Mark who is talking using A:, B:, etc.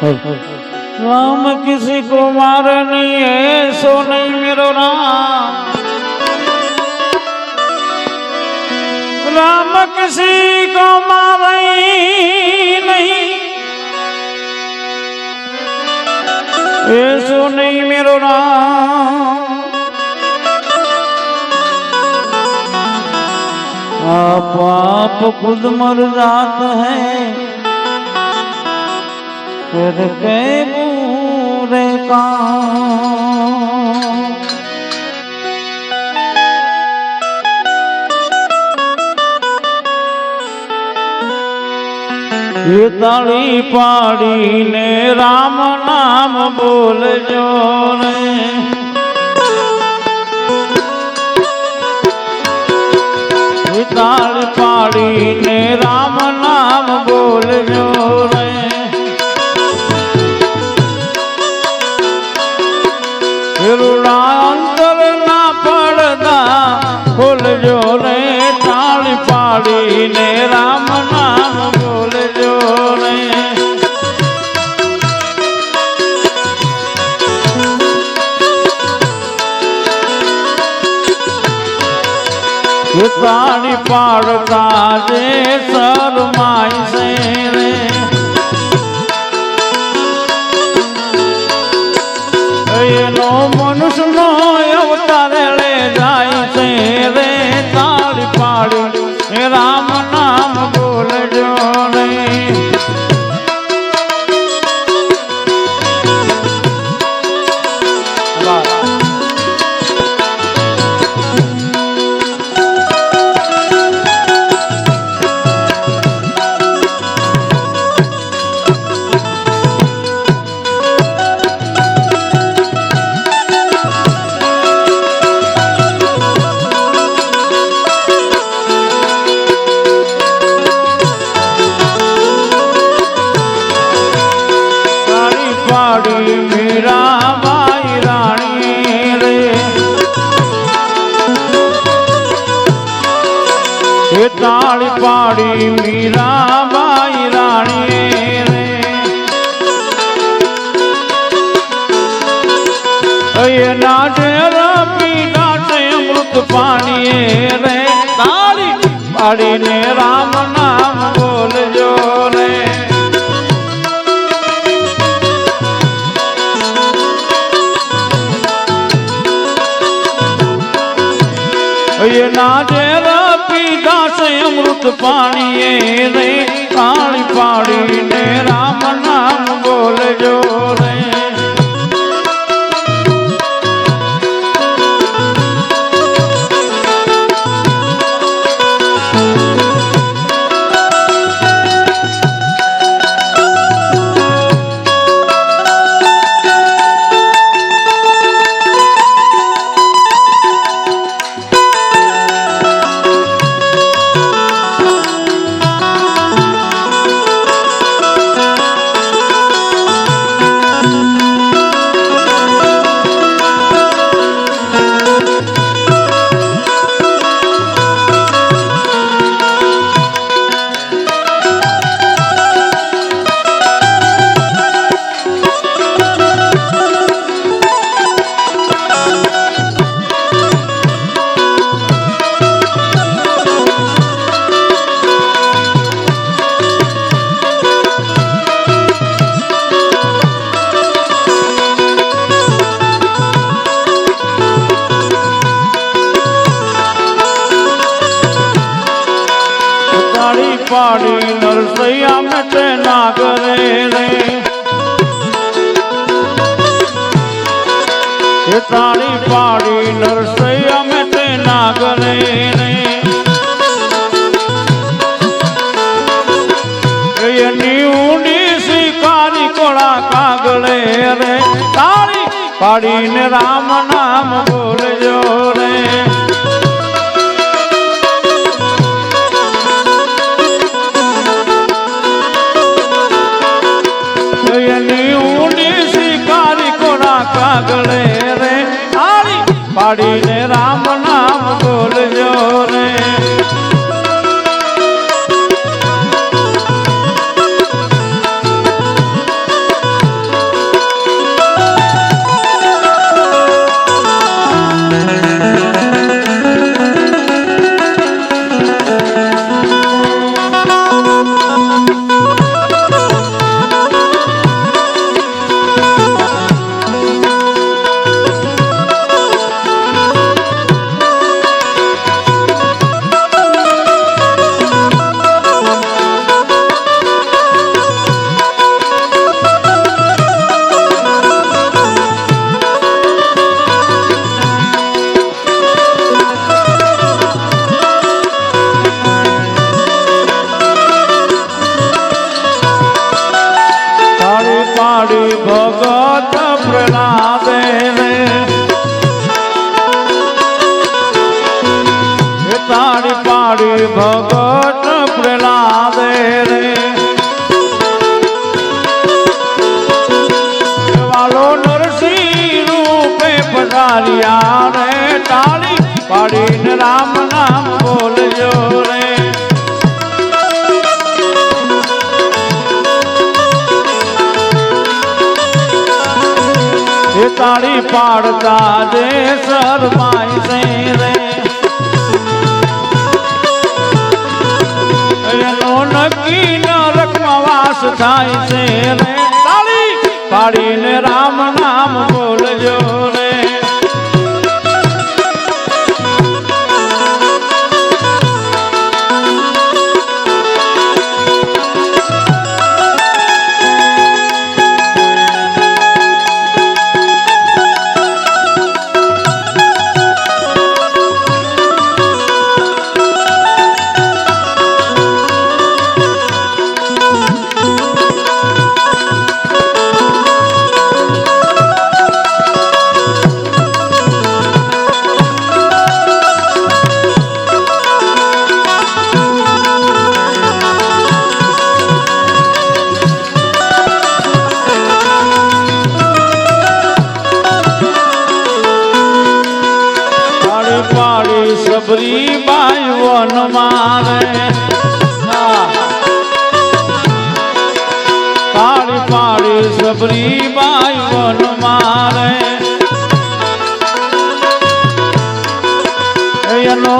A: राम किसी को मारे नहीं ऐसो नहीं मेरो राम। राम किसी को मारे नहीं ऐसो नहीं मेरो राम। आप खुद मर जात है फिर के बुरे काम। ये ताली पाड़ी ने राम नाम बोल जो रे। ये ताली पाड़ी ने राम नाम बोल जो रे। रुड़ा अंतर ना पड़दा खोल जो रे। ताली पाड़ी ने राम नाम बोल जो रे। ये ताली पाड़दा जे शरमाई से रे। नो मनुष्य नो अवतार ले जाई से रे। ताली पाड़ी राम नाम बोल जो रे। मीरा बाई रानी रे। ये ताली पाड़ी मीरा बाई रानी रे। ये नाचे पीना से अमृत पानी रे। ताली पाड़ी ने राम नाम बोल जो रे। ये नाचे पीता से अमृत पानी रे। ताली पाड़ी ने राम नाम बोल जो रे। पाड़ी नरसैया में ते नागरे रे। ये ताली पाड़ी नरसैया में ते नागरे रे। ये नीऊनी शिकारी कोड़ा कागले रे। ताली पाड़ी ने राम नाम बोल जो रे। कागले रे। ताली पाड़ी ने राम नाम बोल जो रे। ચાલ્યા રે તાળી પાડીને રામ નામ બોલજો રે એ તાળી પાડતા જે શરમાય છે રે એનો નક્કી નરકમાં વાસ થાય છે રે તાળી પાડીને રામ નામ બોલજો રે સબરી બાઈ વન મારે તાળી પાડી સબરી બાઈ વન મારે એનો